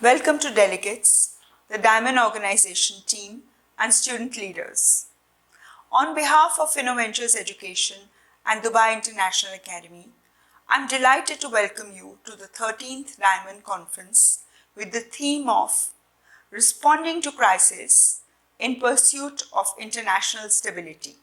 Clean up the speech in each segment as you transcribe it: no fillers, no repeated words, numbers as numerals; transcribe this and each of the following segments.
Welcome to delegates, the Diamond Organization team, and student leaders. On behalf of InnoVentures Education and Dubai International Academy, I'm delighted to welcome you to the 13th Diamond Conference with the theme of Responding to Crisis in Pursuit of International Stability.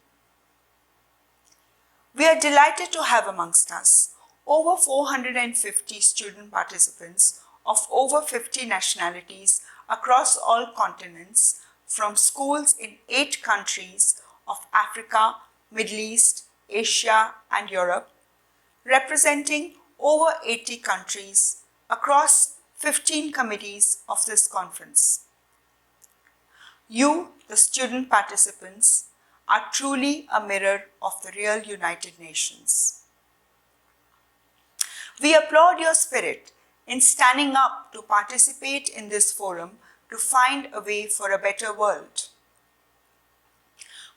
We are delighted to have amongst us over 450 student participants of over 50 nationalities across all continents from schools in 8 countries of Africa, Middle East, Asia and Europe, representing over 80 countries across 15 committees of this conference. You, the student participants, are truly a mirror of the real United Nations. We applaud your spirit in standing up to participate in this forum to find a way for a better world.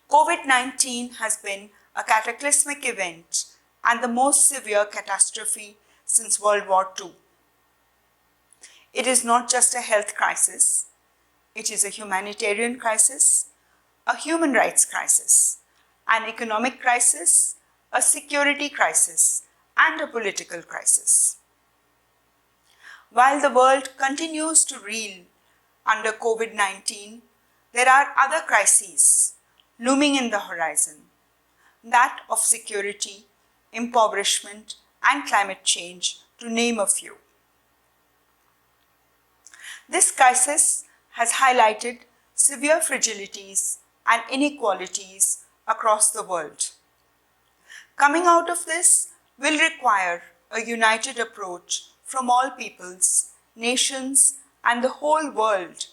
COVID-19 has been a cataclysmic event and the most severe catastrophe since World War II. It is not just a health crisis, it is a humanitarian crisis, a human rights crisis, an economic crisis, a security crisis, and a political crisis. While the world continues to reel under COVID-19, there are other crises looming in the horizon, that of security, impoverishment, and climate change, to name a few. This crisis has highlighted severe fragilities and inequalities across the world. Coming out of this will require a united approach from all peoples, nations, and the whole world,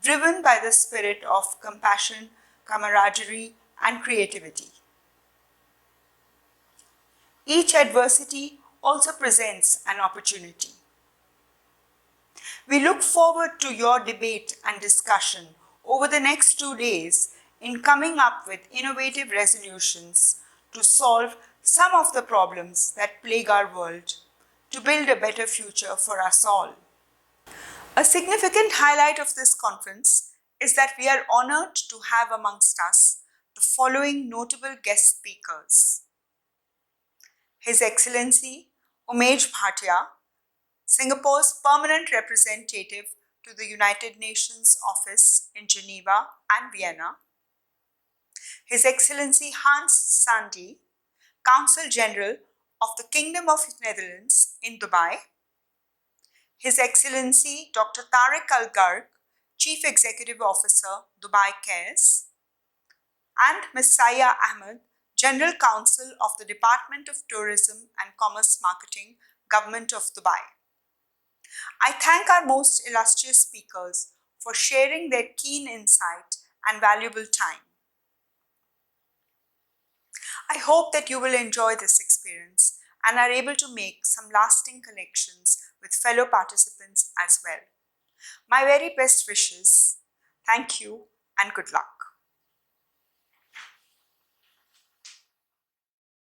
driven by the spirit of compassion, camaraderie, and creativity. Each adversity also presents an opportunity. We look forward to your debate and discussion over the next 2 days in coming up with innovative resolutions to solve some of the problems that plague our world, to build a better future for us all. A significant highlight of this conference is that we are honored to have amongst us the following notable guest speakers: His Excellency Umesh Bhatia, Singapore's permanent representative to the United Nations office in Geneva and Vienna; His Excellency Hans Sandi, Consul General of the Kingdom of Netherlands in Dubai; His Excellency Dr. Tariq Al Garg, Chief Executive Officer, Dubai Cares; and Ms. Saya Ahmed, General Counsel of the Department of Tourism and Commerce Marketing, Government of Dubai. I thank our most illustrious speakers for sharing their keen insight and valuable time. I hope that you will enjoy this experience and are able to make some lasting connections with fellow participants as well. My very best wishes. Thank you and good luck.